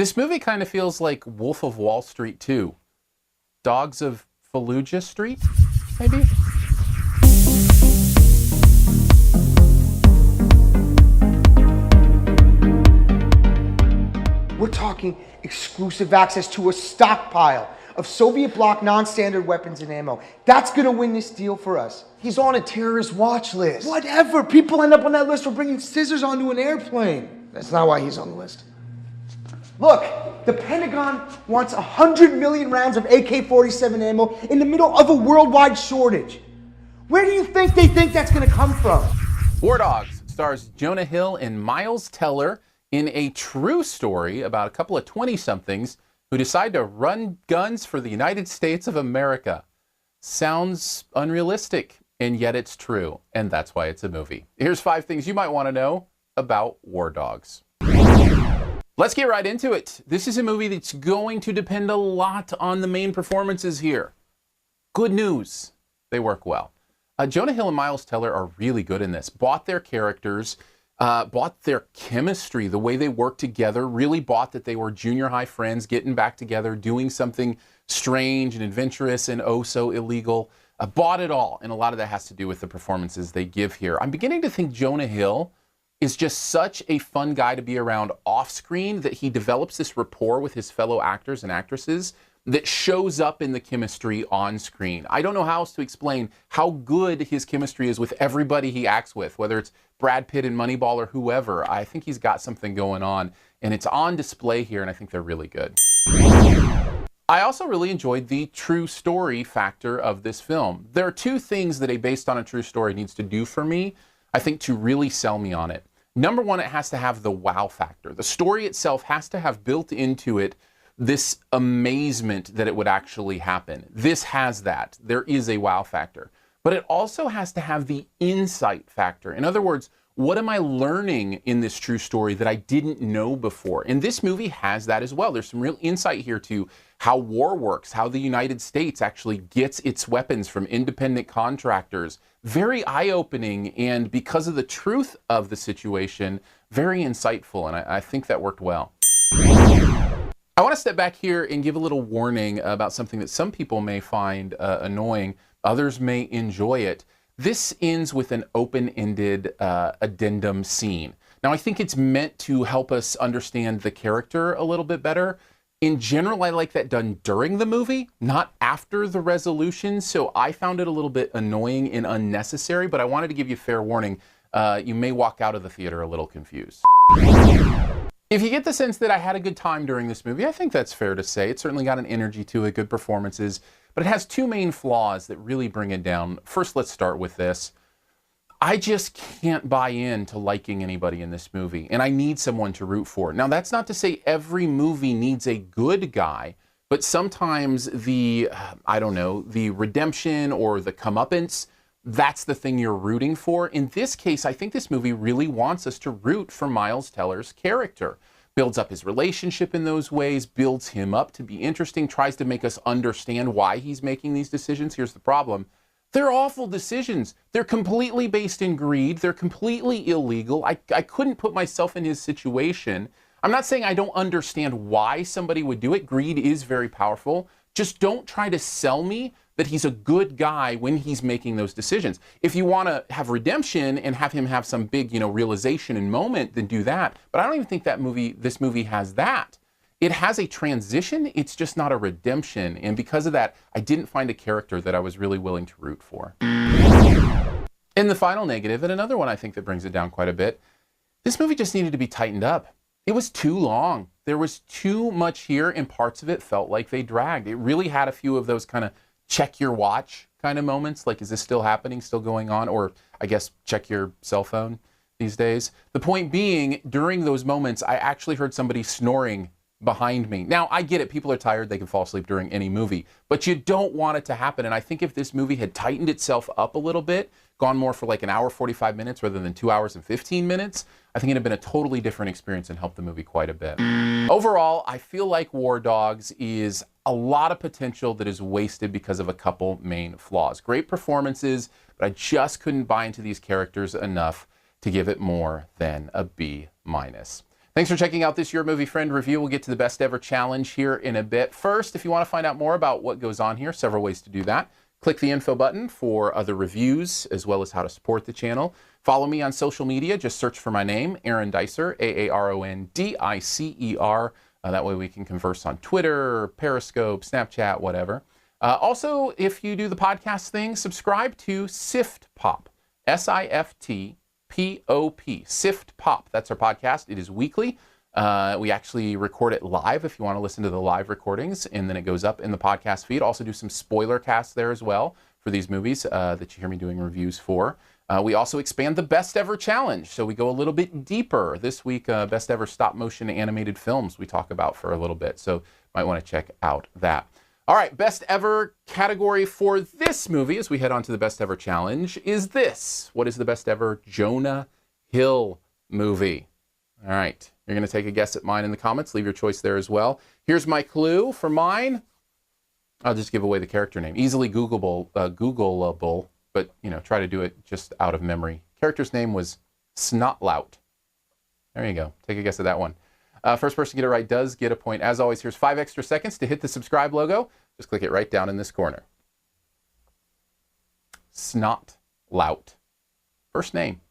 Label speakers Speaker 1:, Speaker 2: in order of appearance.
Speaker 1: This movie kind of feels like Wolf of Wall Street 2. Dogs of Fallujah Street, maybe?
Speaker 2: We're talking exclusive access to a stockpile of Soviet bloc non-standard weapons and ammo. That's gonna win this deal for us.
Speaker 3: He's on a terrorist watch list.
Speaker 2: Whatever, people end up on that list for bringing scissors onto an airplane.
Speaker 3: That's not why he's on the list.
Speaker 2: Look, the Pentagon wants 100 million rounds of AK-47 ammo in the middle of a worldwide shortage. Where do you think they think that's gonna come from?
Speaker 1: War Dogs stars Jonah Hill and Miles Teller in a true story about a couple of 20-somethings who decide to run guns for the United States of America. Sounds unrealistic, and yet it's true, and that's why it's a movie. Here's 5 things you might want to know about War Dogs. Let's get right into it. This is a movie that's going to depend a lot on the main performances here. Good news, they work well. Jonah Hill and Miles Teller are really good in this. Bought their characters, bought their chemistry, the way they work together, really bought that they were junior high friends getting back together, doing something strange and adventurous and oh so illegal. Bought it all, and a lot of that has to do with the performances they give here. I'm beginning to think Jonah Hill is just such a fun guy to be around off screen that he develops this rapport with his fellow actors and actresses that shows up in the chemistry on screen. I don't know how else to explain how good his chemistry is with everybody he acts with, whether it's Brad Pitt in Moneyball or whoever. I think he's got something going on, and it's on display here, and I think they're really good. I also really enjoyed the true story factor of this film. There are 2 things that a based on a true story needs to do for me, I think, to really sell me on it. Number 1, it has to have the wow factor. The story itself has to have built into it this amazement that it would actually happen. This has that. There is a wow factor. But it also has to have the insight factor. In other words, what am I learning in this true story that I didn't know before? And this movie has that as well. There's some real insight here to how war works, how the United States actually gets its weapons from independent contractors. Very eye-opening, and because of the truth of the situation, very insightful, and I think that worked well. I want to step back here and give a little warning about something that some people may find annoying. Others may enjoy it. This ends with an open-ended addendum scene. Now, I think it's meant to help us understand the character a little bit better. In general, I like that done during the movie, not after the resolution, so I found it a little bit annoying and unnecessary, but I wanted to give you fair warning. You may walk out of the theater a little confused. If you get the sense that I had a good time during this movie, I think that's fair to say. It certainly got an energy to it, good performances, but it has 2 main flaws that really bring it down. First, let's start with this. I just can't buy into liking anybody in this movie, and I need someone to root for. Now, that's not to say every movie needs a good guy, but sometimes the redemption or the comeuppance, that's the thing you're rooting for. In this case, I think this movie really wants us to root for Miles Teller's character. Builds up his relationship in those ways, builds him up to be interesting, tries to make us understand why he's making these decisions. Here's the problem. They're awful decisions. They're completely based in greed. They're completely illegal. I couldn't put myself in his situation. I'm not saying I don't understand why somebody would do it. Greed is very powerful. Just don't try to sell me that he's a good guy when he's making those decisions. If you want to have redemption and have him have some big, realization and moment, then do that. But I don't even think this movie has that. It has a transition, it's just not a redemption. And because of that, I didn't find a character that I was really willing to root for. And the final negative, and another one I think that brings it down quite a bit, this movie just needed to be tightened up. It was too long. There was too much here, and parts of it felt like they dragged. It really had a few of those kind of check your watch kind of moments, like, is this still happening, still going on? Or I guess check your cell phone these days. The point being, during those moments, I actually heard somebody snoring behind me. Now, I get it. People are tired. They can fall asleep during any movie. But you don't want it to happen. And I think if this movie had tightened itself up a little bit, gone more for like an hour, 45 minutes rather than 2 hours and 15 minutes, I think it'd have been a totally different experience and helped the movie quite a bit. Overall, I feel like War Dogs is a lot of potential that is wasted because of a couple main flaws. Great performances, but I just couldn't buy into these characters enough to give it more than a B-. Thanks for checking out this Your Movie Friend review. We'll get to the best ever challenge here in a bit. First, if you want to find out more about what goes on here, several ways to do that. Click the info button for other reviews, as well as how to support the channel. Follow me on social media. Just search for my name, Aaron Dicer, Aarondicer. That way we can converse on Twitter, Periscope, Snapchat, whatever. Also, if you do the podcast thing, subscribe to SiftPop, SiftPop, SiftPop. That's our podcast. It is weekly. We actually record it live if you want to listen to the live recordings, and then it goes up in the podcast feed. Also do some spoiler casts there as well for these movies that you hear me doing reviews for. We also expand the best ever challenge, so we go a little bit deeper. This week, best ever stop motion animated films we talk about for a little bit, so might want to check out that. All right, best ever category for this movie as we head on to the best ever challenge is this. What is the best ever Jonah Hill movie? All right, you're going to take a guess at mine in the comments. Leave your choice there as well. Here's my clue for mine. I'll just give away the character name. Easily Googleable, but try to do it just out of memory. Character's name was Snotlout. There you go. Take a guess at that one. First person to get it right does get a point. As always, here's 5 extra seconds to hit the subscribe logo. Just click it right down in this corner. Snotlout. First name.